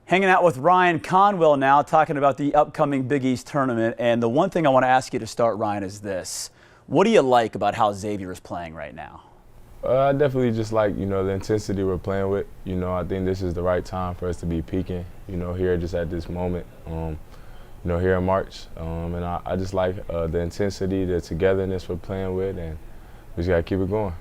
Hanging out with Ryan Conwell now, talking about the upcoming Big East tournament. And the one thing I want to ask you to start, Ryan, is this. What do you like about how Xavier is playing right now? I definitely just like, the intensity we're playing with. I think this is the right time for us to be peaking, here just at this moment, here in March. And I just like the intensity, the togetherness we're playing with, and we just got to keep it going.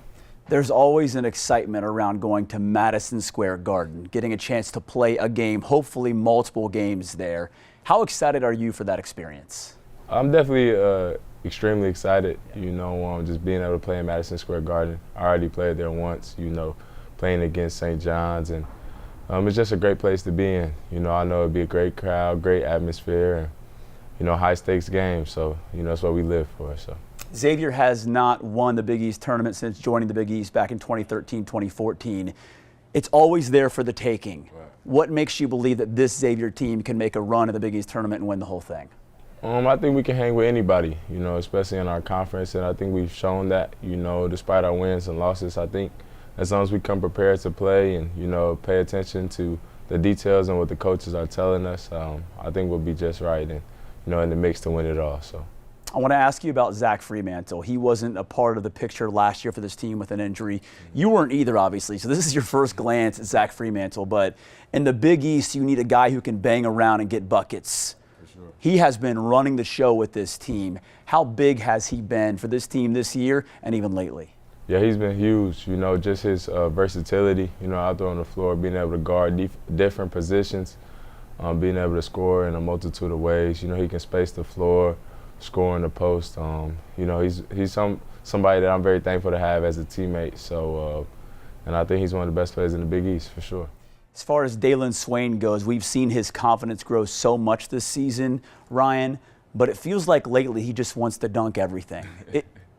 There's always an excitement around going to Madison Square Garden, getting a chance to play a game, hopefully multiple games there. How excited are you for that experience? I'm definitely extremely excited, just being able to play in Madison Square Garden. I already played there once, playing against St. John's, and it's just a great place to be in. I know it'd be a great crowd, great atmosphere, and, high stakes game, so, that's what we live for. So. Xavier has not won the Big East tournament since joining the Big East back in 2013, 2014. It's always there for the taking. Right. What makes you believe that this Xavier team can make a run at the Big East tournament and win the whole thing? I think we can hang with anybody, especially in our conference, and I think we've shown that, despite our wins and losses. I think as long as we come prepared to play and, pay attention to the details and what the coaches are telling us, I think we'll be just right and, in the mix to win it all. So. I want to ask you about Zach Freemantle. He wasn't a part of the picture last year for this team with an injury. You weren't either, obviously, so this is your first glance at Zach Freemantle. But in the Big East, you need a guy who can bang around and get buckets. For sure. He has been running the show with this team. How big has he been for this team this year and even lately? Yeah, he's been huge, just his versatility, out there on the floor, being able to guard different positions, being able to score in a multitude of ways. He can space the floor, score in the post. He's somebody that I'm very thankful to have as a teammate. So, and I think he's one of the best players in the Big East for sure. As far as Dalen Swain goes, we've seen his confidence grow so much this season, Ryan, but it feels like lately he just wants to dunk everything.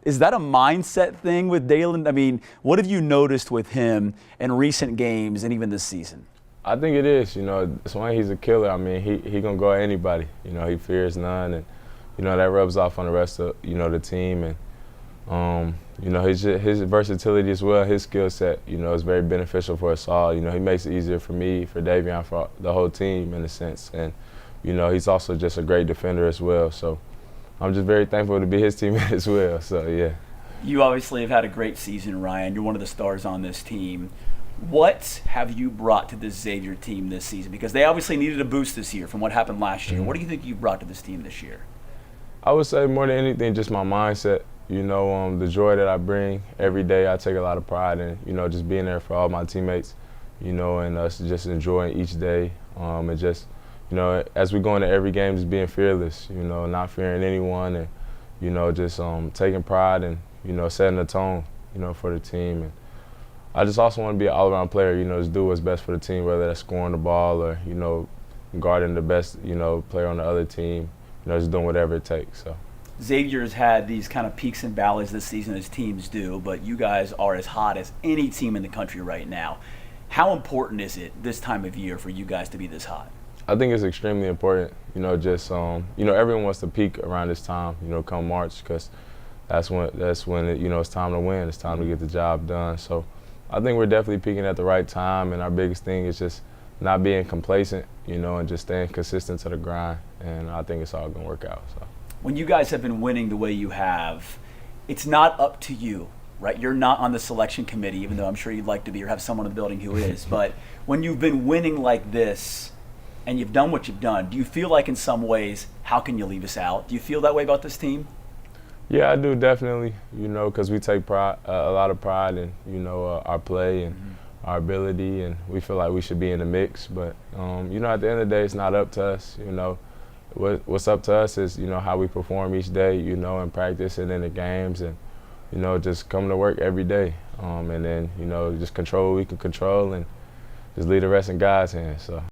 Is that a mindset thing with Dalen? I mean, what have you noticed with him in recent games and even this season? I think it is. Swain, he's a killer. I mean, he gonna go at anybody. He fears none, and that rubs off on the rest of the team, and his versatility as well, his skill set, is very beneficial for us all. He makes it easier for me, for Davion, for the whole team in a sense, and he's also just a great defender as well. So I'm just very thankful to be his teammate as well. So yeah. You obviously have had a great season, Ryan. You're one of the stars on this team. What have you brought to this Xavier team this season? Because they obviously needed a boost this year from what happened last year. What do you think you brought to this team this year? I would say more than anything, just my mindset. The joy that I bring every day. I take a lot of pride in, just being there for all my teammates, and us just enjoying each day. And just, as we go into every game, just being fearless, not fearing anyone, and, just taking pride and, setting the tone, for the team. And I just also want to be an all-around player, just do what's best for the team, whether that's scoring the ball or, guarding the best, player on the other team. Just doing whatever it takes. So. Xavier's had these kind of peaks and valleys this season as teams do, but you guys are as hot as any team in the country right now. How important is it this time of year for you guys to be this hot? I think it's extremely important. Everyone wants to peak around this time, come March, because that's when it's time to win. It's time to get the job done. So I think we're definitely peaking at the right time, and our biggest thing is just not being complacent, and just staying consistent to the grind, and I think it's all going to work out. So. When you guys have been winning the way you have, it's not up to you, right? You're not on the selection committee, even though I'm sure you'd like to be or have someone in the building who is. But when you've been winning like this and you've done what you've done, do you feel like in some ways, how can you leave us out? Do you feel that way about this team? Yeah, I do, definitely, because we take pride, a lot of pride in, our play and our ability, and we feel like we should be in the mix. But, at the end of the day, it's not up to us. What's up to us is, how we perform each day, in practice and in the games, and, just come to work every day. And then, just control what we can control and just leave the rest in God's hands. So.